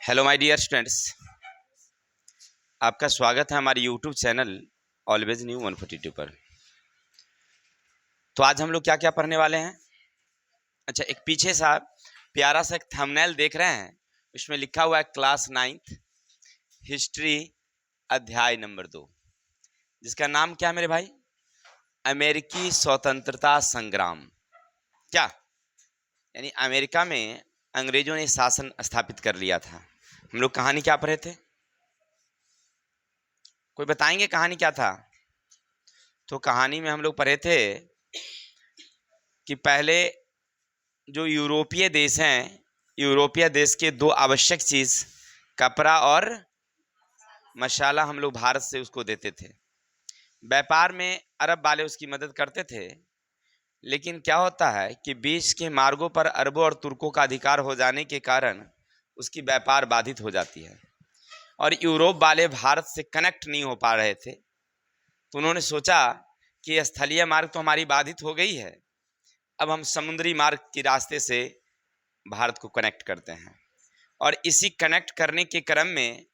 Hello my dear students, आपका स्वागत है हमारे यूट्यूब चैनल ऑलवेज न्यू 142 पर। तो आज हम लोग क्या क्या पढ़ने वाले हैं। अच्छा, एक पीछे सा प्यारा सा एक थंबनेल देख रहे हैं, उसमें लिखा हुआ है क्लास 9th हिस्ट्री अध्याय नंबर 2, जिसका नाम क्या है मेरे भाई? अमेरिकी स्वतंत्रता संग्राम। क्या यानी अमेरिका में अंग्रेजों ने शासन स्थापित कर लिया था। हम लोग कहानी क्या पढ़े थे? कोई बताएंगे कहानी क्या था? तो कहानी में हम लोग पढ़े थे कि पहले जो यूरोपीय देश हैं, यूरोपीय देश के दो आवश्यक चीज कपड़ा और मसाला हम लोग भारत से उसको देते थे। व्यापार में अरब वाले उसकी मदद करते थे, लेकिन क्या होता है कि बीच के मार्गों पर अरबों और तुर्कों का अधिकार हो जाने के कारण उसकी व्यापार बाधित हो जाती है और यूरोप वाले भारत से कनेक्ट नहीं हो पा रहे थे। तो उन्होंने सोचा कि स्थलीय मार्ग तो हमारी बाधित हो गई है, अब हम समुद्री मार्ग के रास्ते से भारत को कनेक्ट करते हैं। और इसी कनेक्ट करने के क्रम में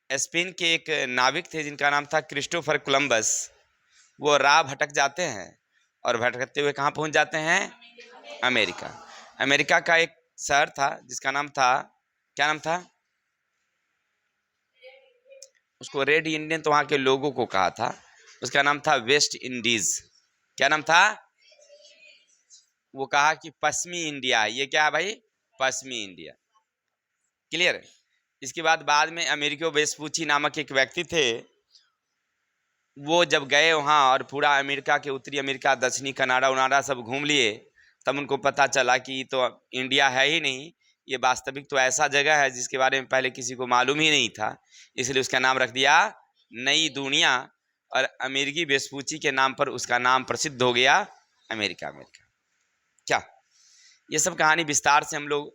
स्पेन के एक नाविक थे जिनका नाम था क्रिस्टोफर कोलंबस। वो राह भटक जाते हैं और भटकते हुए कहाँ पहुंच जाते हैं? अमेरिका। अमेरिका का एक शहर था जिसका नाम था, क्या नाम था उसको? रेड इंडियन तो वहाँ के लोगों को कहा था, उसका नाम था वेस्ट इंडीज। क्या नाम था? वो कहा कि पश्चिमी इंडिया। ये क्या है भाई? पश्चिमी इंडिया। क्लियर? इसके बाद में अमेरिको वेस्पूची नामक एक व्यक्ति थे। वो जब गए वहाँ और पूरा अमेरिका के उत्तरी अमेरिका, दक्षिणी कनाडा उनाडा सब घूम लिए, तब उनको पता चला कि तो इंडिया है ही नहीं, ये वास्तविक तो ऐसा जगह है जिसके बारे में पहले किसी को मालूम ही नहीं था। इसलिए उसका नाम रख दिया नई दुनिया, और अमेरिकी वेस्पूची के नाम पर उसका नाम प्रसिद्ध हो गया अमेरिका। अमेरिका क्या, ये सब कहानी विस्तार से हम लोग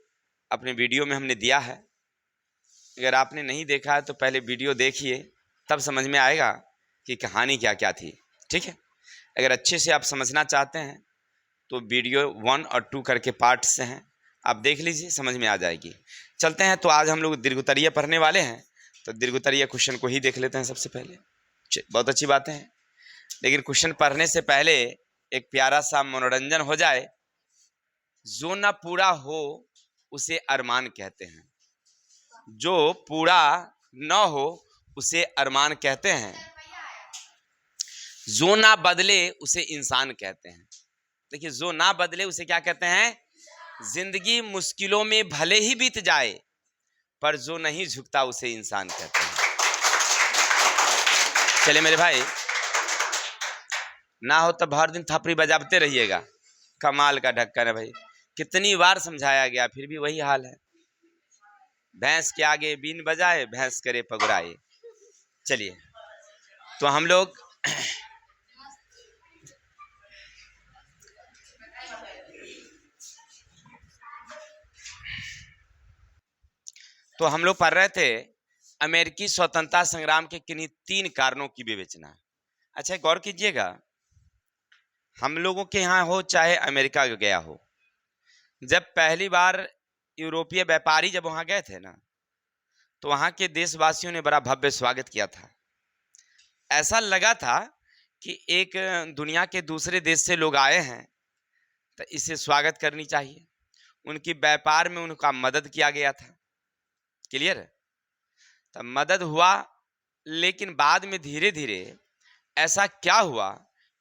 अपने वीडियो में हमने दिया है। अगर आपने नहीं देखा है तो पहले वीडियो देखिए, तब समझ में आएगा कि कहानी क्या क्या थी। ठीक है? अगर अच्छे से आप समझना चाहते हैं तो वीडियो 1 और 2 करके पार्ट से हैं, आप देख लीजिए, समझ में आ जाएगी। चलते हैं। तो आज हम लोग दीर्घोत्तरीय पढ़ने वाले हैं, तो दीर्घोत्तरीय क्वेश्चन को ही देख लेते हैं सबसे पहले। बहुत अच्छी बातें हैं, लेकिन क्वेश्चन पढ़ने से पहले एक प्यारा सा मनोरंजन हो जाए। जो ना पूरा हो उसे अरमान कहते हैं, जो पूरा न हो उसे अरमान कहते हैं, जो ना बदले उसे इंसान कहते हैं। देखिए, जो ना बदले उसे क्या कहते हैं? जिंदगी मुश्किलों में भले ही बीत जाए, पर जो नहीं झुकता उसे इंसान कहते हैं। चलिए मेरे भाई, ना हो तो भर दिन थपड़ी बजाते रहिएगा। कमाल का ढक्कन है भाई, कितनी बार समझाया गया फिर भी वही हाल है। भैंस के आगे बीन बजाए, भैंस करे पगुराए। चलिए, तो हम लोग पढ़ रहे थे अमेरिकी स्वतंत्रता संग्राम के किन्हीं 3 कारणों की विवेचना। अच्छा, गौर कीजिएगा, हम लोगों के यहाँ हो चाहे अमेरिका गया हो, जब पहली बार यूरोपीय व्यापारी जब वहां गए थे ना, तो वहां के देशवासियों ने बड़ा भव्य स्वागत किया था। ऐसा लगा था कि एक दुनिया के दूसरे देश से लोग आए हैं, तो इसे स्वागत करनी चाहिए। उनकी व्यापार में उनका मदद किया गया था। क्लियर है? तब मदद हुआ, लेकिन बाद में धीरे धीरे ऐसा क्या हुआ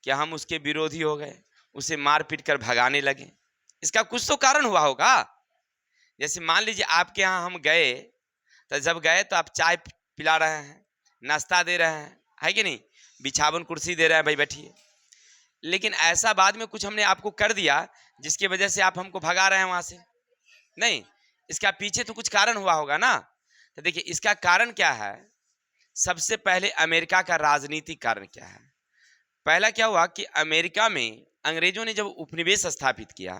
कि हम उसके विरोधी हो गए, उसे मार पीट कर भगाने लगे। इसका कुछ तो कारण हुआ होगा। जैसे मान लीजिए आपके यहाँ हम गए, तो जब गए तो आप चाय पिला रहे हैं, नाश्ता दे रहे हैं, है कि नहीं, बिछावन कुर्सी दे रहे हैं, भाई बैठिए। लेकिन ऐसा बाद में कुछ हमने आपको कर दिया जिसकी वजह से आप हमको भगा रहे हैं वहां से, नहीं, इसका पीछे तो कुछ कारण हुआ होगा ना। तो देखिए, इसका कारण क्या है? सबसे पहले अमेरिका का राजनीतिक कारण क्या है? पहला क्या हुआ कि अमेरिका में अंग्रेजों ने जब उपनिवेश स्थापित किया,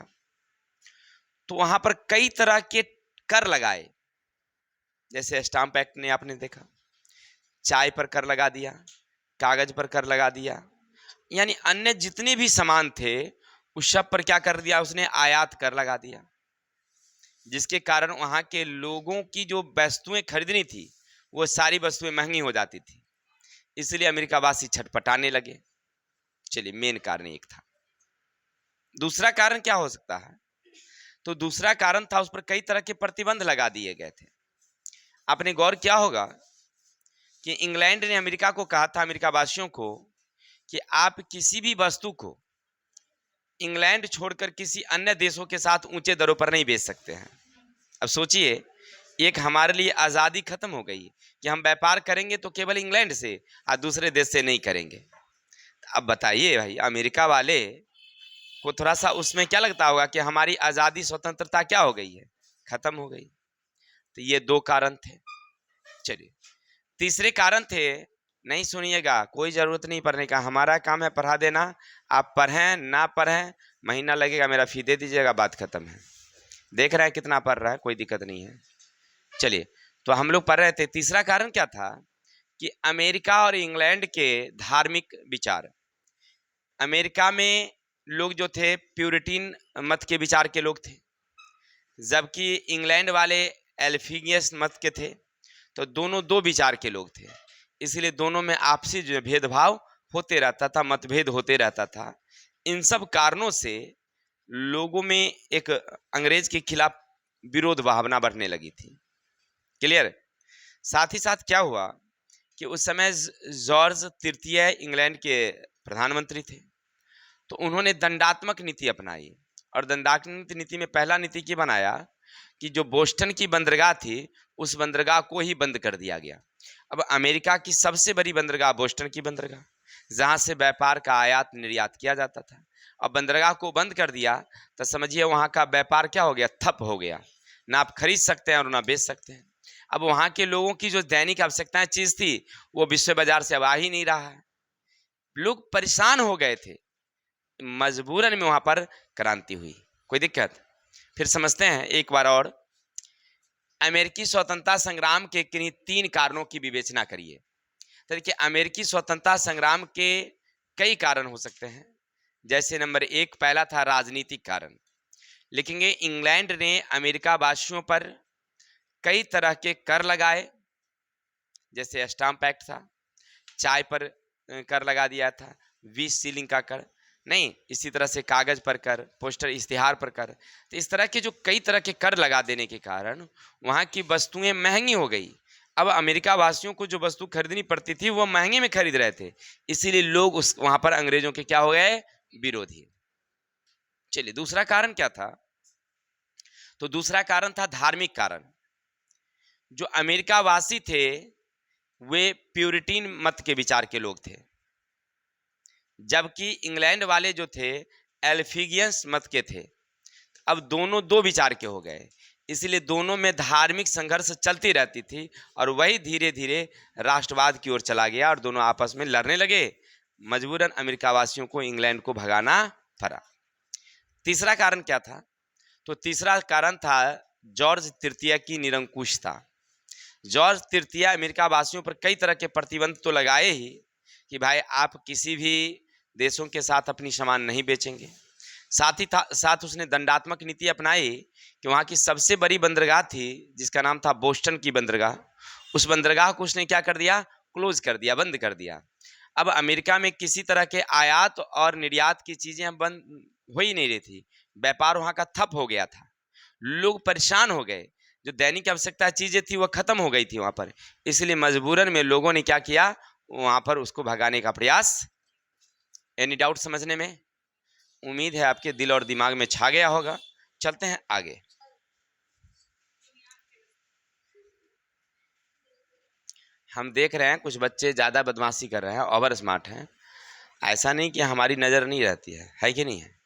तो वहां पर कई तरह के कर लगाए। जैसे स्टाम्प एक्ट ने आपने देखा, चाय पर कर लगा दिया, कागज पर कर लगा दिया, यानी अन्य जितने भी सामान थे उस सब पर क्या कर दिया उसने? आयात कर लगा दिया। जिसके कारण वहां के लोगों की जो वस्तुएं खरीदनी थी वो सारी वस्तुएं महंगी हो जाती थी, इसलिए अमेरिकावासी छटपटाने लगे। चलिए, मेन कारण एक था। दूसरा कारण क्या हो सकता है? तो दूसरा कारण था, उस पर कई तरह के प्रतिबंध लगा दिए गए थे। आपने गौर किया होगा कि इंग्लैंड ने अमेरिका को कहा था, अमेरिका वासियों को, कि आप किसी भी वस्तु को इंग्लैंड छोड़कर किसी अन्य देशों के साथ ऊंचे दरों पर नहीं बेच सकते हैं। अब सोचिए, एक हमारे लिए आज़ादी खत्म हो गई कि हम व्यापार करेंगे तो केवल इंग्लैंड से और दूसरे देश से नहीं करेंगे। अब बताइए भाई, अमेरिका वाले को थोड़ा सा उसमें क्या लगता होगा कि हमारी आज़ादी स्वतंत्रता क्या हो गई है, खत्म हो गई। तो ये दो कारण थे। चलिए, तीसरे कारण थे, नहीं सुनिएगा, कोई जरूरत नहीं पढ़ने का, हमारा काम है पढ़ा देना। आप पढ़ें ना पढ़ें, महीना लगेगा, मेरा फी दे दीजिएगा, बात खत्म है। देख रहे हैं कितना पढ़ रहा है, कोई दिक्कत नहीं है। चलिए, तो हम लोग पढ़ रहे थे, तीसरा कारण क्या था कि अमेरिका और इंग्लैंड के धार्मिक विचार। अमेरिका में लोग जो थे प्यूरिटीन मत के विचार के लोग थे, जबकि इंग्लैंड वाले एल्फिगियस मत के थे। तो दोनों दो विचार के लोग थे, इसलिए दोनों में आपसी जो भेदभाव होते रहता था, मतभेद होते रहता था। इन सब कारणों से लोगों में एक अंग्रेज के खिलाफ विरोध भावना बढ़ने लगी थी। क्लियर? साथ ही साथ क्या हुआ कि उस समय जॉर्ज तृतीय इंग्लैंड के प्रधानमंत्री थे, तो उन्होंने दंडात्मक नीति अपनाई। और दंडात्मक नीति में पहला नीति क्या बनाया कि जो बोस्टन की बंदरगाह थी, उस बंदरगाह को ही बंद कर दिया गया। अब अमेरिका की सबसे बड़ी बंदरगाह बोस्टन की बंदरगाह, जहां से व्यापार का आयात निर्यात किया जाता था, अब बंदरगाह को बंद कर दिया तो समझिए वहां का व्यापार क्या हो गया, ठप हो गया। ना आप खरीद सकते हैं और ना बेच सकते हैं। अब वहां के लोगों की जो दैनिक आवश्यकताएं चीज थी, वो विश्व बाजार से अब आ ही नहीं रहा है। लोग परेशान हो गए थे, मजबूरन में वहां पर क्रांति हुई। कोई दिक्कत? फिर समझते हैं एक बार और, अमेरिकी स्वतंत्रता संग्राम के किन्हीं 3 कारणों की विवेचना करिए। तो देखिए, अमेरिकी स्वतंत्रता संग्राम के कई कारण हो सकते हैं। जैसे नंबर 1, पहला था राजनीतिक कारण। लिखेंगे, इंग्लैंड ने अमेरिका वासियों पर कई तरह के कर लगाए, जैसे स्टाम्प एक्ट था, चाय पर कर लगा दिया था, 20 सीलिंग का कर, नहीं इसी तरह से कागज पर कर, पोस्टर इश्तिहार पर कर। तो इस तरह के जो कई तरह के कर लगा देने के कारण वहां की वस्तुएं महंगी हो गई। अब अमेरिका वासियों को जो वस्तु खरीदनी पड़ती थी वो महंगे में खरीद रहे थे, इसीलिए लोग उस वहां पर अंग्रेजों के क्या हो गए, विरोधी। चलिए, दूसरा कारण क्या था? तो दूसरा कारण था धार्मिक कारण। जो अमेरिका वासी थे वे प्यूरिटीन मत के विचार के लोग थे, जबकि इंग्लैंड वाले जो थे एल्फिगियंस मत के थे। अब दोनों दो विचार के हो गए, इसलिए दोनों में धार्मिक संघर्ष चलती रहती थी और वही धीरे धीरे राष्ट्रवाद की ओर चला गया और दोनों आपस में लड़ने लगे। मजबूरन अमेरिका वासियों को इंग्लैंड को भगाना पड़ा। तीसरा कारण क्या था? तो तीसरा कारण था जॉर्ज तृतीय की निरंकुशता। जॉर्ज तृतीय अमेरिका वासियों पर कई तरह के प्रतिबंध तो लगाए ही कि भाई आप किसी भी देशों के साथ अपनी सामान नहीं बेचेंगे। साथ उसने दंडात्मक नीति अपनाई कि वहाँ की सबसे बड़ी बंदरगाह थी जिसका नाम था बोस्टन की बंदरगाह, उस बंदरगाह को उसने क्या कर दिया, क्लोज कर दिया, बंद कर दिया। अब अमेरिका में किसी तरह के आयात और निर्यात की चीजें बंद हो ही नहीं रही थी, व्यापार वहाँ का ठप हो गया था, लोग परेशान हो गए, जो दैनिक आवश्यकता चीजें थी वह खत्म हो गई थी वहाँ पर। इसलिए मजबूरन में लोगों ने क्या किया, वहाँ पर उसको भगाने का प्रयास। एनी डाउट समझने में? उम्मीद है आपके दिल और दिमाग में छा गया होगा। चलते हैं आगे। हम देख रहे हैं कुछ बच्चे ज़्यादा बदमाशी कर रहे हैं, ओवर स्मार्ट हैं। ऐसा नहीं कि हमारी नज़र नहीं रहती है कि नहीं है?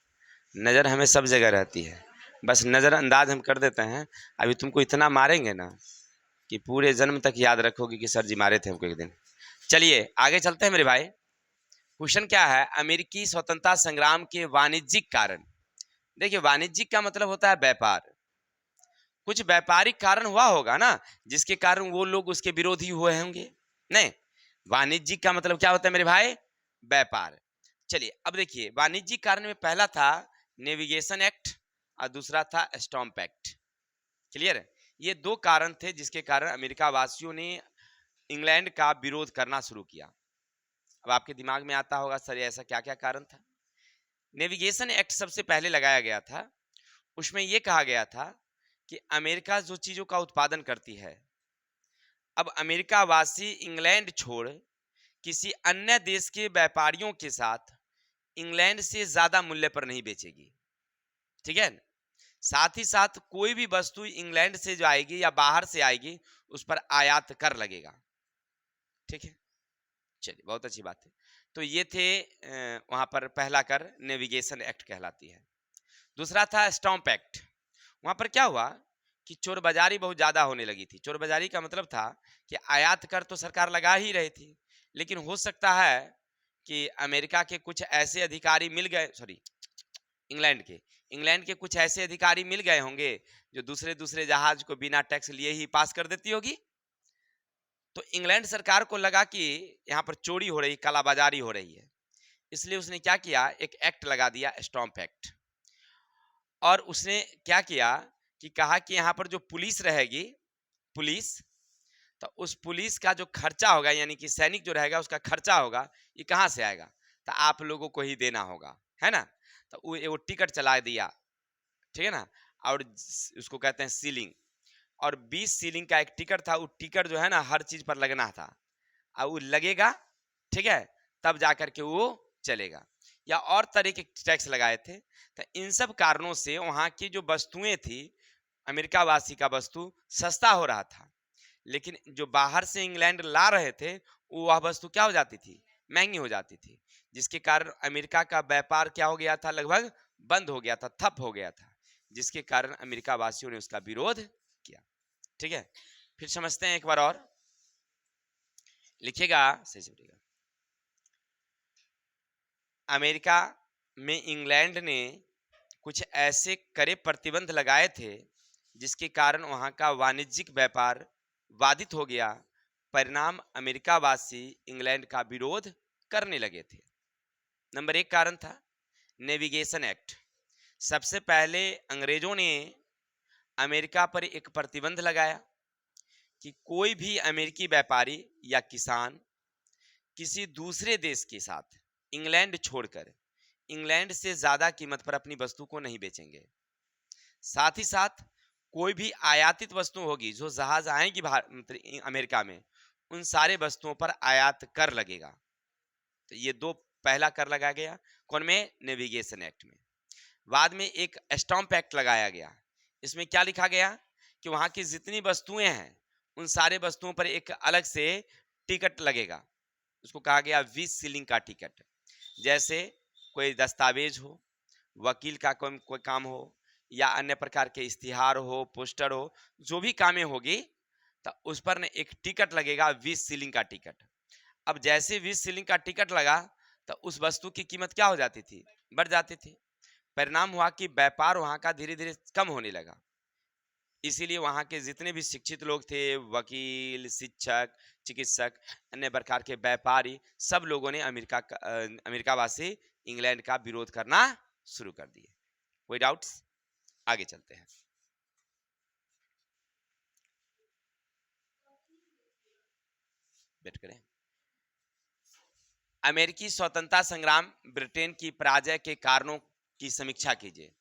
नज़र हमें सब जगह रहती है, बस नज़रअंदाज हम कर देते हैं। अभी तुमको इतना मारेंगे ना कि पूरे जन्म तक याद रखोगे कि सर जी मारे थे हमको एक दिन। चलिए आगे चलते हैं मेरे भाई। क्वेश्चन क्या है, अमेरिकी स्वतंत्रता संग्राम के वाणिज्यिक कारण। देखिए, वाणिज्यिक का मतलब होता है व्यापार। कुछ व्यापारिक कारण हुआ होगा ना जिसके कारण वो लोग उसके विरोधी हुए होंगे। नहीं, वाणिज्यिक का मतलब क्या होता है मेरे भाई, व्यापार। चलिए अब देखिए, वाणिज्यिक कारण में पहला था नेविगेशन एक्ट और दूसरा था स्टॉम्प एक्ट। क्लियर है? ये दो कारण थे जिसके कारण अमेरिका वासियों ने इंग्लैंड का विरोध करना शुरू किया। अब आपके दिमाग में आता होगा सर ऐसा क्या क्या कारण था। नेविगेशन एक्ट सबसे पहले लगाया गया था। उसमें यह कहा गया था कि अमेरिका जो चीजों का उत्पादन करती है, अब अमेरिका वासी इंग्लैंड छोड़ किसी अन्य देश के व्यापारियों के साथ इंग्लैंड से ज्यादा मूल्य पर नहीं बेचेगी। ठीक है। साथ ही साथ कोई भी वस्तु इंग्लैंड से जो आएगी या बाहर से आएगी उस पर आयात कर लगेगा। ठीक है, चलिए बहुत अच्छी बात है। तो ये थे वहां पर पहला कर नेविगेशन एक्ट कहलाती है। दूसरा था स्टॉम्प एक्ट। वहां पर क्या हुआ कि चोर बाजारी बहुत ज्यादा होने लगी थी। चोर बाजारी का मतलब था कि आयात कर तो सरकार लगा ही रही थी, लेकिन हो सकता है कि अमेरिका के कुछ ऐसे अधिकारी मिल गए, सॉरी इंग्लैंड के कुछ ऐसे अधिकारी मिल गए होंगे जो दूसरे दूसरे जहाज को बिना टैक्स लिए ही पास कर देती होगी। तो इंग्लैंड सरकार को लगा कि यहाँ पर चोरी हो रही, कालाबाजारी हो रही है, इसलिए उसने क्या किया, एक एक्ट लगा दिया, स्टॉम्प एक्ट। और उसने क्या किया कि कहा कि यहाँ पर जो पुलिस रहेगी, पुलिस, तो उस पुलिस का जो खर्चा होगा, यानी कि सैनिक जो रहेगा उसका खर्चा होगा, ये कहाँ से आएगा, तो आप लोगों को ही देना होगा, है ना। तो वो टिकट चला दिया, ठीक है ना। और उसको कहते हैं सीलिंग। और 20 सीलिंग का एक टिकट था, वो टिकट जो है ना हर चीज पर लगना था, और वो लगेगा, ठीक है, तब जाकर के वो चलेगा। या और तरह के टैक्स लगाए थे। तो इन सब कारणों से वहां की जो वस्तुएं थी, अमेरिका वासी का वस्तु सस्ता हो रहा था, लेकिन जो बाहर से इंग्लैंड ला रहे थे वो वह वस्तु क्या हो जाती थी, महंगी हो जाती थी, जिसके कारण अमेरिका का व्यापार क्या हो गया था, लगभग बंद हो गया था, ठप हो गया था, जिसके कारण अमेरिका वासियों ने उसका विरोध किया। ठीक है, फिर समझते हैं एक बार और, लिखिएगा सही से बोलिएगा। अमेरिका में इंग्लैंड ने कुछ ऐसे कड़े प्रतिबंध लगाए थे जिसके कारण वहां का वाणिज्यिक व्यापार बाधित हो गया। परिणाम अमेरिका वासी इंग्लैंड का विरोध करने लगे थे। नंबर एक कारण था नेविगेशन एक्ट। सबसे पहले अंग्रेजों ने अमेरिका पर एक प्रतिबंध लगाया कि कोई भी अमेरिकी व्यापारी या किसान किसी दूसरे देश के साथ इंग्लैंड छोड़कर इंग्लैंड से ज्यादा कीमत पर अपनी वस्तु को नहीं बेचेंगे। साथ ही साथ कोई भी आयातित वस्तु होगी जो जहाज आएगी अमेरिका में, उन सारे वस्तुओं पर आयात कर लगेगा। तो ये दो पहला कर लगाया गया, कौन में, नेविगेशन एक्ट में। बाद में एक स्टॉम्प एक्ट लगाया गया। इसमें क्या लिखा गया कि वहां की जितनी वस्तुएं हैं उन सारे वस्तुओं पर एक अलग से टिकट लगेगा। उसको कहा गया 20 सीलिंग का टिकट। जैसे कोई दस्तावेज हो, वकील का कोई काम हो, या अन्य प्रकार के इश्तिहार हो, पोस्टर हो, जो भी कामें होगी, तो उस पर न एक टिकट लगेगा, 20 सीलिंग का टिकट। अब जैसे 20 सीलिंग का टिकट लगा तो उस वस्तु की कीमत क्या हो जाती थी, बढ़ जाती थी। परिणाम हुआ कि व्यापार वहां का धीरे धीरे कम होने लगा। इसीलिए वहां के जितने भी शिक्षित लोग थे, वकील, शिक्षक, चिकित्सक, अन्य प्रकार के व्यापारी, सब लोगों ने अमेरिका वासी इंग्लैंड का विरोध करना शुरू कर दिए। कोई डाउट्स? आगे चलते हैं। बैठ करें। अमेरिकी स्वतंत्रता संग्राम, ब्रिटेन की पराजय के कारणों की समीक्षा कीजिए।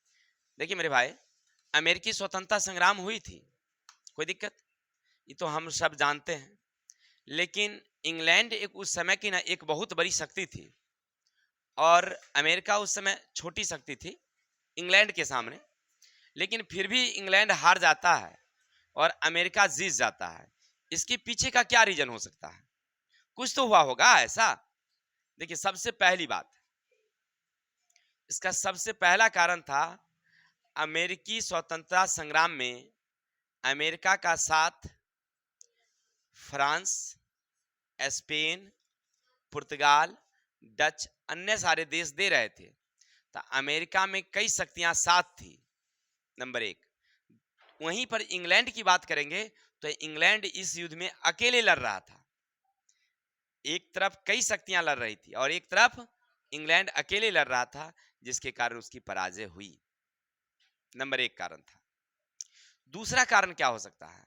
देखिए मेरे भाई, अमेरिकी स्वतंत्रता संग्राम हुई थी, कोई दिक्कत, ये तो हम सब जानते हैं। लेकिन इंग्लैंड एक उस समय की ना एक बहुत बड़ी शक्ति थी, और अमेरिका उस समय छोटी शक्ति थी इंग्लैंड के सामने। लेकिन फिर भी इंग्लैंड हार जाता है और अमेरिका जीत जाता है। इसके पीछे का क्या रीजन हो सकता है? कुछ तो हुआ होगा ऐसा। देखिए सबसे पहली बात, इसका सबसे पहला कारण था अमेरिकी स्वतंत्रता संग्राम में अमेरिका का साथ फ्रांस, स्पेन, पुर्तगाल, डच, अन्य सारे देश दे रहे थे। तो अमेरिका में कई शक्तियां साथ थी, नंबर एक। वहीं पर इंग्लैंड की बात करेंगे तो इंग्लैंड इस युद्ध में अकेले लड़ रहा था। एक तरफ कई शक्तियां लड़ रही थी और एक तरफ इंग्लैंड अकेले लड़ रहा था, जिसके कारण उसकी पराजय हुई। नंबर एक कारण था। दूसरा कारण क्या हो सकता है?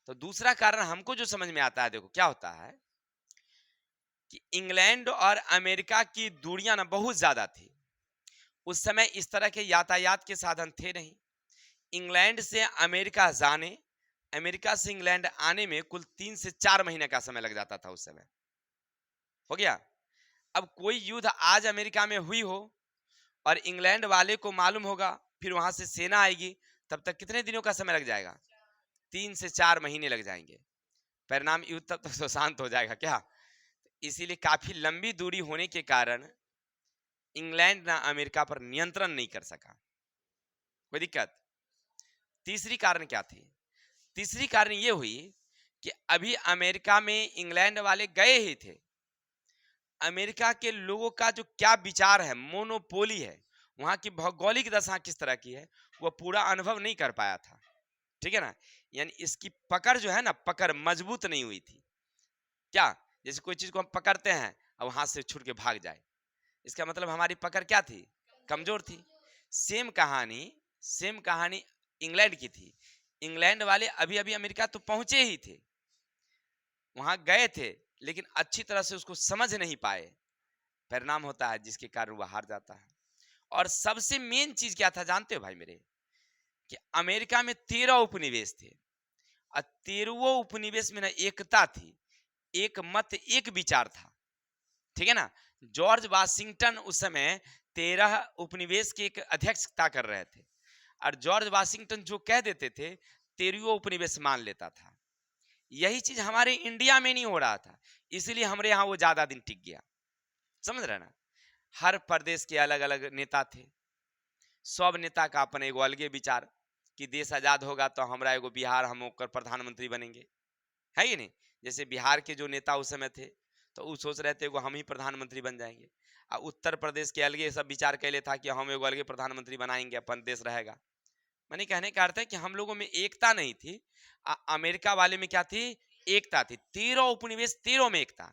तो दूसरा कारण हमको जो समझ में आता है, देखो क्या होता है कि इंग्लैंड और अमेरिका की दूरियां ना बहुत ज्यादा थी। उस समय इस तरह के यातायात के साधन थे नहीं। इंग्लैंड से अमेरिका जाने, अमेरिका से इंग्लैंड आने में कुल 3 से 4 महीने का समय लग जाता था उस समय। हो गया। अब कोई युद्ध आज अमेरिका में हुई हो और इंग्लैंड वाले को मालूम होगा, फिर वहां से सेना आएगी, तब तक कितने दिनों का समय लग जाएगा? 3 से 4 महीने लग जाएंगे। परिणाम युद्ध तब तक तो शांत हो जाएगा क्या? इसीलिए काफी लंबी दूरी होने के कारण इंग्लैंड ना अमेरिका पर नियंत्रण नहीं कर सका। कोई दिक्कत? तीसरी कारण क्या थी? तीसरी कारण ये हुई कि अभी अमेरिका में इंग्लैंड वाले गए ही थे। अमेरिका के लोगों का जो क्या विचार है, मोनोपोली है, वहां की भौगोलिक दशा किस तरह की है, वो पूरा अनुभव नहीं कर पाया था। ठीक है ना? यानी इसकी पकड़ जो है ना, पकड़ मजबूत नहीं हुई थी। क्या? जैसे कोई चीज को हम पकड़ते हैं अब हाथ से छूट के भाग जाए, इसका मतलब हमारी पकड़ क्या थी? कमजोर थी। सेम कहानी, सेम कहानी इंग्लैंड की थी। इंग्लैंड वाले अभी अभी अमेरिका तो पहुंचे ही थे, वहां गए थे, लेकिन अच्छी तरह से उसको समझ नहीं पाए। परिणाम होता है जिसके कारण वह हार जाता है। और सबसे मेन चीज क्या था जानते हो भाई मेरे? कि अमेरिका में 13 उपनिवेश थे और 13 उपनिवेश में ना एकता थी, एक मत एक विचार था। ठीक है ना? जॉर्ज वाशिंगटन उस समय 13 उपनिवेश के एक अध्यक्षता कर रहे थे और जॉर्ज वाशिंगटन जो कह देते थे 13 उपनिवेश मान लेता था। यही चीज हमारे इंडिया में नहीं हो रहा था, इसलिए हमारे यहाँ वो ज्यादा दिन टिक गया। समझ रहे ना? हर प्रदेश के अलग अलग नेता थे, सब नेता का अपने एगो अलगे विचार कि देश आजाद होगा तो हमारा एगो बिहार, हम ओकर प्रधानमंत्री बनेंगे, है कि नहीं? जैसे बिहार के जो नेता उस समय थे तो वो सोच रहे थे एगो हम ही प्रधानमंत्री बन जाएंगे, और उत्तर प्रदेश के अलगे सब विचार कैले था कि हम एगो अलगे प्रधानमंत्री बनाएंगे, अपन देश रहेगा। मैंने कहने का अर्थ है कि हम लोगों में एकता नहीं थी। अमेरिका वाले में क्या थी? एकता थी। 13 उपनिवेश, 13 में एकता।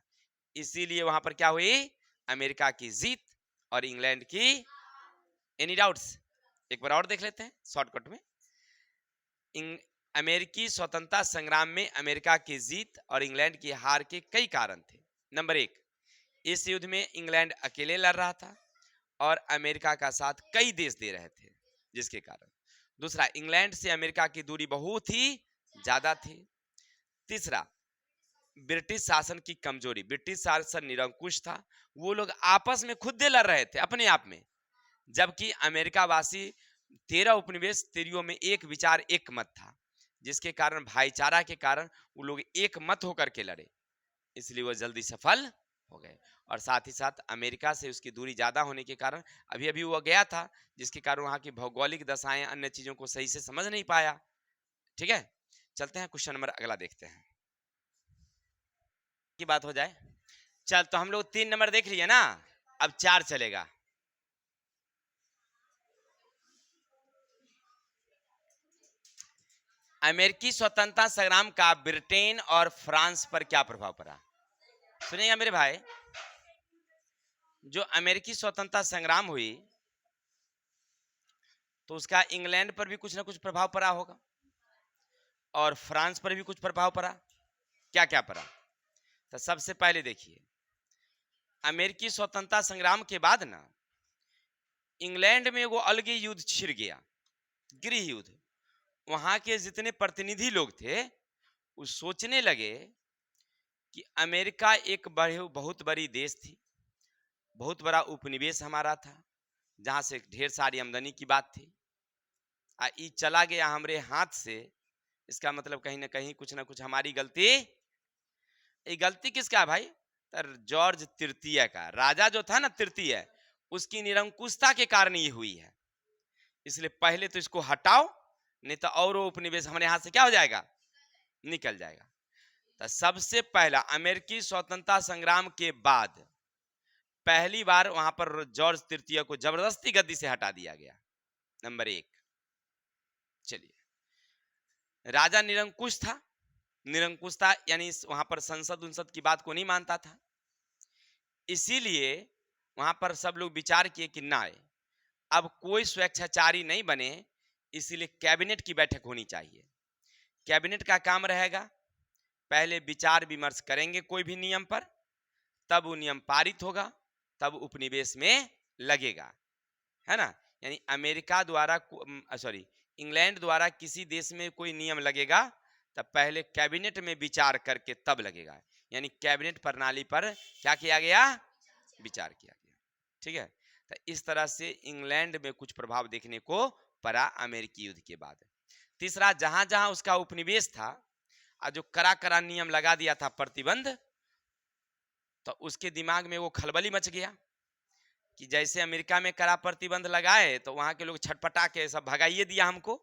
इसीलिए वहां पर क्या हुई? अमेरिका की जीत और इंग्लैंड की। Any doubts? एक बार और देख लेते हैं शॉर्टकट में। अमेरिकी स्वतंत्रता संग्राम में अमेरिका की जीत और इंग्लैंड की हार के कई कारण थे। नंबर 1, इस युद्ध में इंग्लैंड अकेले लड़ रहा था और अमेरिका का साथ कई देश दे रहे थे, जिसके कारण। दूसरा, इंग्लैंड से अमेरिका की दूरी बहुत ही ज्यादा थी। तीसरा, ब्रिटिश शासन की कमजोरी, ब्रिटिश शासन निरंकुश था, वो लोग आपस में खुद दे लड़ रहे थे अपने आप में, जबकि अमेरिका वासी 13 उपनिवेश, 13 में एक विचार एक मत था, जिसके कारण भाईचारा के कारण वो लोग एक मत होकर के लड़े, इसलिए वो जल्दी सफल हो गए। और साथ ही साथ अमेरिका से उसकी दूरी ज्यादा होने के कारण अभी अभी वो गया था, जिसके कारण वहां की भौगोलिक दशाएं अन्य चीजों को सही से समझ नहीं पाया। ठीक है, चलते हैं क्वेश्चन नंबर अगला देखते हैं की बात हो जाए। चल, तो हम लोग 3 नंबर देख लिए ना, अब 4 चलेगा। अमेरिकी स्वतंत्रता संग्राम का ब्रिटेन और फ्रांस पर क्या प्रभाव पड़ा? सुनिएगा मेरे भाई, जो अमेरिकी स्वतंत्रता संग्राम हुई तो उसका इंग्लैंड पर भी कुछ ना कुछ प्रभाव पड़ा होगा और फ्रांस पर भी कुछ प्रभाव पड़ा। क्या क्या पड़ा? तो सबसे पहले देखिए, अमेरिकी स्वतंत्रता संग्राम के बाद ना इंग्लैंड में वो अलग युद्ध छिड़ गया, गृह युद्ध। वहां के जितने प्रतिनिधि लोग थे वो सोचने लगे कि अमेरिका एक बहुत बड़ी देश थी, बहुत बड़ा उपनिवेश हमारा था, जहां से ढेर सारी आमदनी की बात थी, ये चला गया हमारे हाथ से। इसका मतलब कहीं ना कहीं कुछ ना कुछ हमारी गलती। ये गलती किसका भाई? जॉर्ज तृतीय का, राजा जो था ना तृतीय, उसकी निरंकुशता के कारण ये हुई है। इसलिए पहले तो इसको हटाओ, नहीं तो और वो उपनिवेश हमारे हाथ से क्या हो जाएगा? निकल जाएगा। तो सबसे पहला अमेरिकी स्वतंत्रता संग्राम के बाद पहली बार वहां पर जॉर्ज तृतीय को जबरदस्ती गद्दी से हटा दिया गया। नंबर 1। चलिए, राजा निरंकुश था। निरंकुशता यानी वहां पर संसद उनसद की बात को नहीं मानता था, इसीलिए वहां पर सब लोग विचार किए कि ना, अब कोई स्वेच्छाचारी नहीं बने, इसीलिए कैबिनेट की बैठक होनी चाहिए। कैबिनेट का काम रहेगा, पहले विचार विमर्श करेंगे कोई भी नियम पर, तब वो नियम पारित होगा, तब उपनिवेश में लगेगा, है ना। यानी अमेरिका द्वारा सॉरी इंग्लैंड द्वारा किसी देश में कोई नियम लगेगा तब पहले कैबिनेट में विचार करके तब लगेगा। यानी कैबिनेट प्रणाली पर क्या किया गया, विचार किया गया। ठीक है, तो इस तरह से इंग्लैंड में कुछ प्रभाव देखने को पड़ा अमेरिकी युद्ध के बाद। तीसरा, जहां जहां उसका उपनिवेश था और जो कड़ा कड़ा नियम लगा दिया था, प्रतिबंध, तो उसके दिमाग में वो खलबली मच गया कि जैसे अमेरिका में कड़ा प्रतिबंध लगाए तो वहां के लोग छटपटा के सब भगाइए दिया हमको,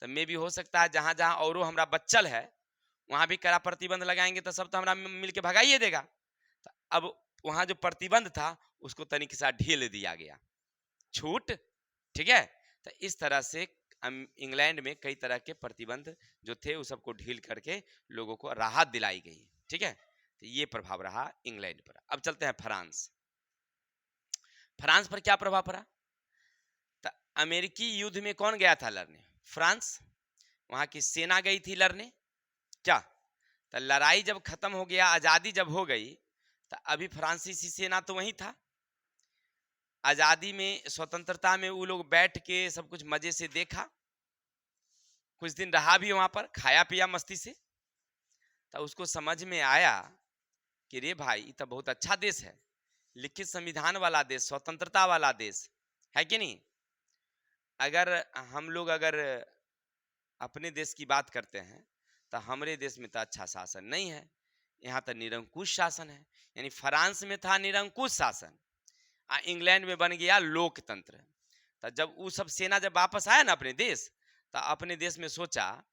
तो मे भी हो सकता है जहां जहां औरों हमरा बच्चल है वहां भी कड़ा प्रतिबंध लगाएंगे तो सब तो हमरा मिलके भगाइए देगा। तो अब वहां जो प्रतिबंध था उसको तनिक सा ढील दिया गया, छूट। ठीक है, तो इस तरह से इंग्लैंड में कई तरह के प्रतिबंध जो थे उस सबको ढील करके लोगों को राहत दिलाई गई। ठीक है, तो ये प्रभाव रहा इंग्लैंड पर। अब चलते हैं फ्रांस। फ्रांस पर क्या प्रभाव पड़ा? तो अमेरिकी युद्ध में कौन गया था लड़ने? फ्रांस। वहां की सेना गई थी लड़ने। क्या? तो लड़ाई जब खत्म हो गया, आजादी जब हो गई, तो अभी फ्रांसीसी सेना तो वहीं था। आजादी में, स्वतंत्रता में वो लोग बैठ के सब कुछ मजे से देखा, कुछ दिन रहा भी वहां पर, खाया पिया मस्ती से। तो उसको समझ में आया कि रे भाई ये तो बहुत अच्छा देश है, लिखित संविधान वाला देश, स्वतंत्रता वाला देश है कि नहीं। अगर हम लोग अगर अपने देश की बात करते हैं तो हमारे देश में तो अच्छा शासन नहीं है, यहाँ तो निरंकुश शासन है। यानी फ्रांस में था निरंकुश शासन, इंग्लैंड में बन गया लोकतंत्र। तो जब वो सब सेना जब वापस आया ना अपने देश, तो अपने देश में सोचा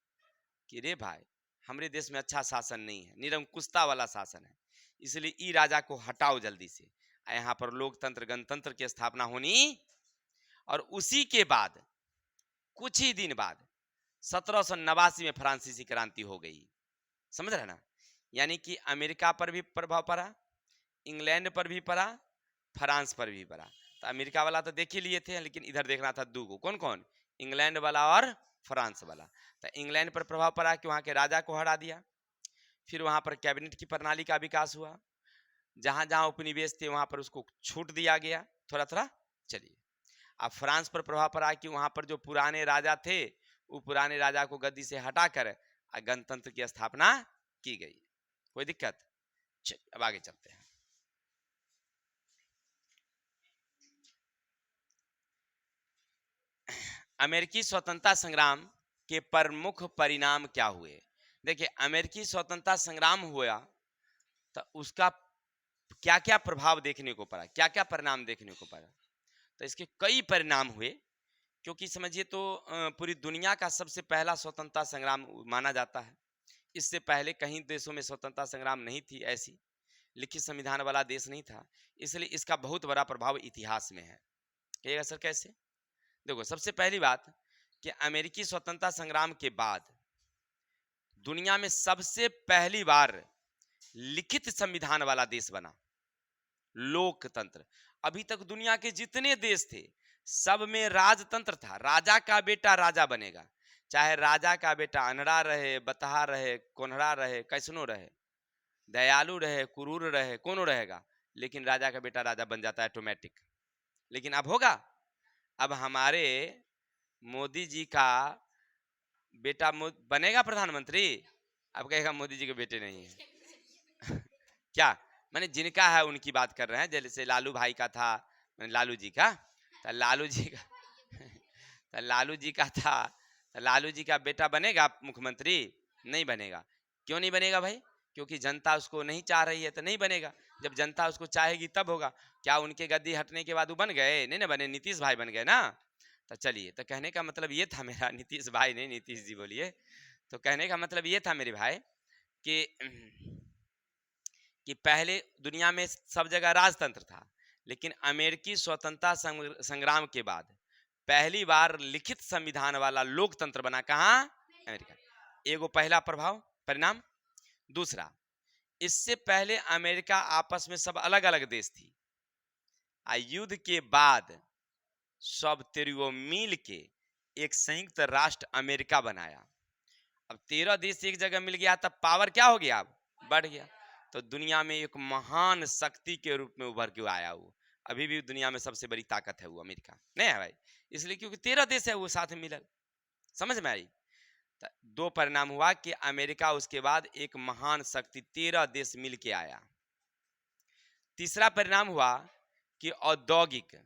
कि रे भाई हमारे देश में अच्छा शासन नहीं है, निरंकुशता वाला शासन है, इसलिए ई राजा को हटाओ जल्दी से, यहाँ पर लोकतंत्र गणतंत्र की स्थापना होनी। और उसी के बाद कुछ ही दिन बाद 1789 में फ्रांसीसी क्रांति हो गई। समझ रहे ना। यानी कि अमेरिका पर भी प्रभाव पड़ा, इंग्लैंड पर भी पड़ा, फ्रांस पर भी पड़ा। तो अमेरिका वाला तो देख ही लिए थे, लेकिन इधर देखना था दो को, कौन कौन? इंग्लैंड वाला और फ्रांस वाला। तो इंग्लैंड पर प्रभाव पड़ा कि वहां के राजा को हरा दिया, फिर वहां पर कैबिनेट की प्रणाली का विकास हुआ, जहां जहां उपनिवेश थे वहां पर उसको छूट दिया गया थोड़ा थोड़ा। चलिए, अब फ्रांस पर प्रभाव पड़ा कि वहां पर जो पुराने राजा थे वो पुराने राजा को गद्दी से हटाकर गणतंत्र की स्थापना की गई। कोई दिक्कत? चलिए अब आगे चलते हैं। अमेरिकी स्वतंत्रता संग्राम के प्रमुख परिणाम क्या हुए? देखिए, अमेरिकी स्वतंत्रता संग्राम हुआ तो उसका क्या क्या प्रभाव देखने को पड़ा, क्या क्या परिणाम देखने को पड़ा। तो इसके कई परिणाम हुए, क्योंकि समझिए तो पूरी दुनिया का सबसे पहला स्वतंत्रता संग्राम माना जाता है। इससे पहले कहीं देशों में स्वतंत्रता संग्राम नहीं थी, ऐसी लिखित संविधान वाला देश नहीं था, इसलिए इसका बहुत बड़ा प्रभाव इतिहास में है। कहिएगा सर कैसे? देखो, सबसे पहली बात कि अमेरिकी स्वतंत्रता संग्राम के बाद दुनिया में सबसे पहली बार लिखित संविधान वाला देश बना, लोकतंत्र। अभी तक दुनिया के जितने देश थे सब में राजतंत्र था, राजा का बेटा राजा बनेगा, चाहे राजा का बेटा अनड़ा रहे, बतहा रहे, कोन्हड़ा रहे, कैसनो रहे, दयालु रहे, क्रूर रहे, कोनो रहेगा, लेकिन राजा का बेटा राजा बन जाता है ऑटोमेटिक। लेकिन अब होगा, अब हमारे मोदी जी का बेटा बनेगा प्रधानमंत्री, अब कहेगा मोदी जी के बेटे नहीं है। क्या मैंने जिनका है उनकी बात कर रहे हैं, जैसे लालू भाई का था, लालू जी का, तो लालू जी का तो लालू जी का था, तो लालू जी का बेटा बनेगा मुख्यमंत्री? नहीं बनेगा। क्यों नहीं बनेगा भाई? क्योंकि जनता उसको नहीं चाह रही है, तो नहीं बनेगा। जब जनता उसको चाहेगी तब होगा। क्या उनके गद्दी हटने के बाद वो बन गए? नहीं ना बने, नीतीश भाई बन गए ना। तो चलिए, तो कहने का मतलब ये था मेरा, नीतीश भाई नहीं, नीतीश जी बोलिए। तो कहने का मतलब ये था मेरे भाई कि पहले दुनिया में सब जगह राजतंत्र था, लेकिन अमेरिकी स्वतंत्रता संग्राम के बाद पहली बार लिखित संविधान वाला लोकतंत्र बना। कहाँ? अमेरिका। एगो पहला प्रभाव परिणाम। दूसरा, इससे पहले अमेरिका आपस में सब अलग अलग देश थी, युद्ध के बाद सब तेरियो मिल के एक संयुक्त राष्ट्र अमेरिका बनाया। अब 13 देश एक जगह मिल गया तब पावर क्या हो गया, अब बढ़ गया। तो दुनिया में एक महान शक्ति के रूप में उभर के आया वो। अभी भी दुनिया में सबसे बड़ी ताकत है वो अमेरिका, नहीं है भाई, इसलिए क्योंकि 13 देश है वो साथ में मिलल। समझ में आई। तो दो परिणाम हुआ कि अमेरिका उसके बाद एक महान शक्ति 13 देश मिल के आया। तीसरा परिणाम हुआ कि औद्योगिक,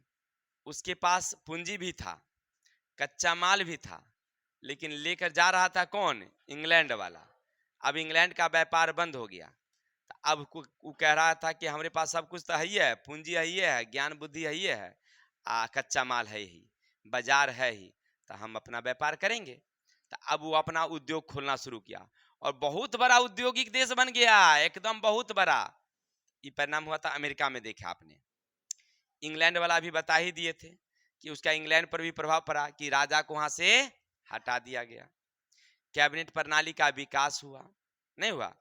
उसके पास पूंजी भी था, कच्चा माल भी था, लेकिन लेकर जा रहा था कौन, इंग्लैंड वाला। अब इंग्लैंड का व्यापार बंद हो गया। अब वो कह रहा था कि हमारे पास सब कुछ तो है ही है, पूंजी है ही है, ज्ञान बुद्धि है ही है, कच्चा माल है ही, बाजार है ही, तो हम अपना व्यापार करेंगे। तो अब वो अपना उद्योग खोलना शुरू किया और बहुत बड़ा औद्योगिक देश बन गया, एकदम बहुत बड़ा। ये परिणाम हुआ था अमेरिका में, देखा आपने। इंग्लैंड वाला भी बता ही दिए थे कि उसका इंग्लैंड पर भी प्रभाव पड़ा कि राजा को वहां से हटा दिया गया। कैबिनेट प्रणाली का विकास हुआ, नहीं हुआ।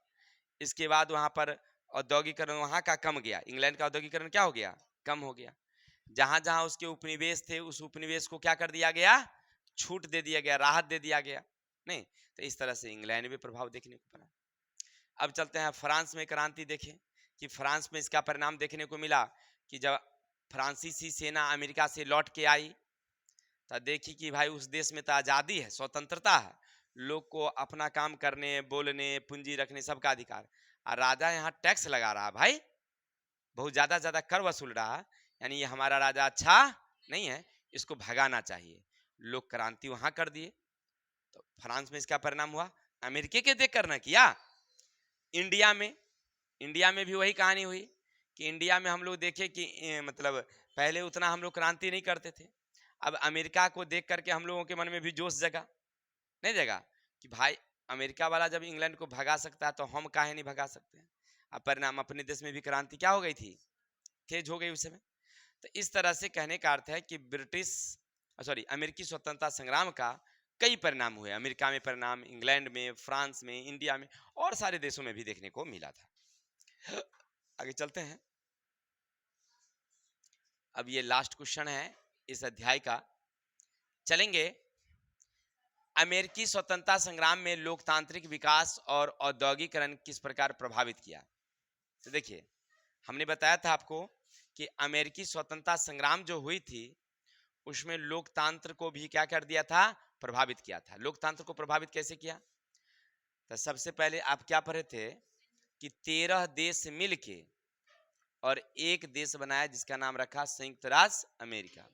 इसके बाद वहां पर औद्योगिकरण वहां का कम गया, इंग्लैंड का औद्योगिकरण क्या हो गया, कम हो गया। जहां जहां उसके उपनिवेश थे उस उपनिवेश को क्या कर दिया गया, छूट दे दिया गया, राहत दे दिया गया। नहीं तो इस तरह से इंग्लैंड में प्रभाव देखने को पड़ा। अब चलते हैं फ्रांस में क्रांति देखें कि फ्रांस में इसका परिणाम देखने को मिला कि जब फ्रांसीसी सेना अमेरिका से लौट के आई तो देखी कि भाई उस देश में तो आज़ादी है, स्वतंत्रता है, लोग को अपना काम करने, बोलने, पूंजी रखने सबका अधिकार। और राजा यहाँ टैक्स लगा रहा भाई, बहुत ज्यादा कर वसूल रहा, यानी ये हमारा राजा अच्छा नहीं है, इसको भगाना चाहिए। लोग क्रांति वहां कर दिए। तो फ्रांस में इसका परिणाम हुआ। अमेरिका के देख कर ना किया। इंडिया में भी वही कहानी हुई कि इंडिया में हम लोग देखे कि मतलब पहले उतना हम लोग क्रांति नहीं करते थे। अब अमेरिका को देख करके हम लोगों के मन में भी जोश जगा, नहीं जगा कि भाई अमेरिका वाला जब इंग्लैंड को भगा सकता है तो हम काहे नहीं भगा सकते हैं। अब परिणाम अपने देश में भी क्रांति क्या हो गई थी, तेज हो गई उस समय। तो इस तरह से कहने का अर्थ है कि अमेरिकी स्वतंत्रता संग्राम का कई परिणाम हुए। अमेरिका में परिणाम, इंग्लैंड में, फ्रांस में, इंडिया में और सारे देशों में भी देखने को मिला था। आगे चलते हैं। अब ये लास्ट क्वेश्चन है इस अध्याय का, चलेंगे। अमेरिकी स्वतंत्रता संग्राम में लोकतांत्रिक विकास और औद्योगिकरण किस प्रकार प्रभावित किया। तो देखिए, हमने बताया था आपको कि अमेरिकी स्वतंत्रता संग्राम जो हुई थी उसमें लोकतंत्र को भी क्या कर दिया था, प्रभावित किया था। लोकतंत्र को प्रभावित कैसे किया, तो सबसे पहले आप क्या पढ़े थे कि 13 देश मिलके और एक देश बनाया जिसका नाम रखा संयुक्त राष्ट्र अमेरिका।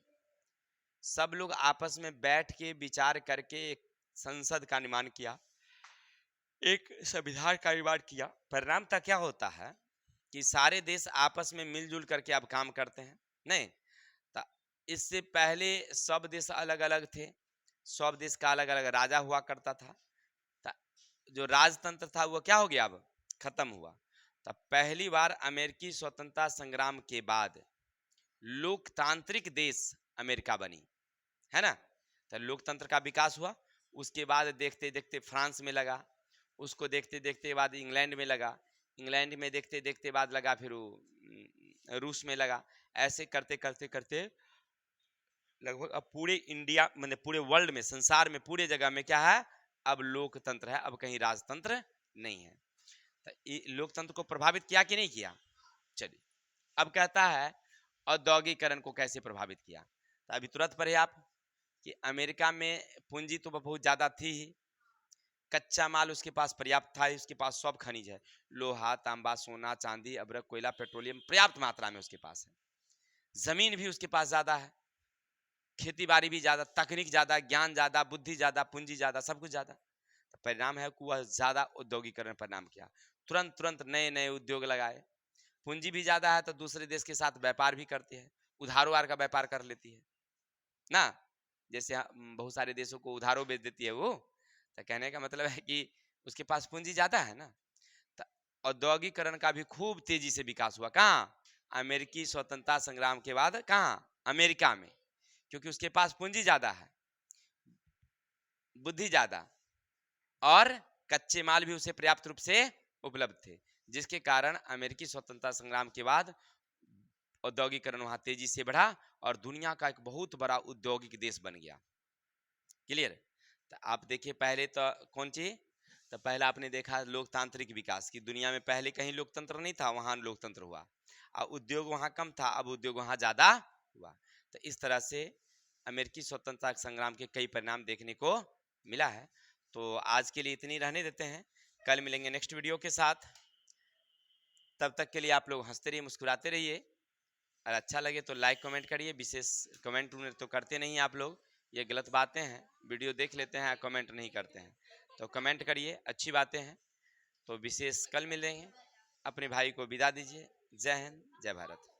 सब लोग आपस में बैठ के विचार करके एक संसद का निर्माण किया, एक संविधान का निर्माण किया। परिणाम था क्या होता है कि सारे देश आपस में मिलजुल करके अब काम करते हैं। नहीं तो इससे पहले सब देश अलग अलग थे, सब देश का अलग अलग राजा हुआ करता था। तो जो राजतंत्र था वो क्या हो गया, अब खत्म हुआ। तो पहली बार अमेरिकी स्वतंत्रता संग्राम के बाद लोकतांत्रिक देश अमेरिका बनी, है ना। तो लोकतंत्र का विकास हुआ। उसके बाद देखते देखते फ्रांस में लगा, उसको देखते देखते बाद इंग्लैंड में लगा, इंग्लैंड में देखते देखते बाद लगा फिर रूस में लगा। ऐसे करते करते करते लगभग अब पूरे इंडिया मतलब पूरे वर्ल्ड में, संसार में, पूरे जगह में क्या है, अब लोकतंत्र है, अब कहीं राजतंत्र नहीं है। तो लोकतंत्र को प्रभावित किया कि नहीं किया। चलिए अब कहता है औद्योगिकरण को कैसे प्रभावित किया। तो अभी तुरंत पढ़े आप कि अमेरिका में पूंजी तो बहुत ज्यादा थी ही, कच्चा माल उसके पास पर्याप्त था, उसके पास सब खनिज है, लोहा, तांबा, सोना, चांदी, अभ्रक, कोयला, पेट्रोलियम पर्याप्त मात्रा में उसके पास है। जमीन भी उसके पास ज्यादा है, खेती बाड़ी भी ज्यादा, तकनीक ज्यादा, ज्ञान ज्यादा, बुद्धि ज्यादा, पूंजी ज्यादा, सब कुछ ज्यादा। तो परिणाम है कि वह ज्यादा औद्योगिकरण परिणाम किया, तुरंत तुरंत नए नए उद्योग लगाए। पूंजी भी ज्यादा है तो दूसरे देश के साथ व्यापार भी करती है, उधारों का व्यापार कर लेती है ना। जैसे बहुत सारे देशों को उधारों बेच देती है वो। तो कहने का मतलब है कि उसके पास पूंजी ज्यादा है ना। तो औद्योगिकरण का भी खूब तेजी से विकास हुआ। कहाँ, अमेरिकी स्वतंत्रता संग्राम के बाद कहाँ, अमेरिका में, क्योंकि उसके पास पूंजी ज्यादा है, बुद्धि ज्यादा, और कच्चे माल भी उसे पर्याप्त रूप से उपलब्ध थे, जिसके कारण अमेरिकी स्वतंत्रता संग्राम के बाद औद्योगिकरण वहां तेजी से बढ़ा और दुनिया का एक बहुत बड़ा औद्योगिक देश बन गया। क्लियर। तो आप देखिए पहले तो कौन चीज, तो पहला आपने देखा लोकतांत्रिक विकास की, दुनिया में पहले कहीं लोकतंत्र नहीं था, वहां लोकतंत्र हुआ। और उद्योग वहां कम था, अब उद्योग वहां ज्यादा हुआ। तो इस तरह से अमेरिकी स्वतंत्रता संग्राम के कई परिणाम देखने को मिला है। तो आज के लिए इतनी रहने देते हैं, कल मिलेंगे नेक्स्ट वीडियो के साथ। तब तक के लिए आप लोग हंसते रहिए, मुस्कुराते रहिए, और अच्छा लगे तो लाइक कमेंट करिए। विशेष कमेंट तो करते नहीं आप लोग, ये गलत बातें हैं। वीडियो देख लेते हैं, कमेंट नहीं करते हैं, तो कमेंट करिए, अच्छी बातें हैं। तो विशेष कल मिलेंगे। अपने भाई को विदा दीजिए। जय हिंद, जय भारत।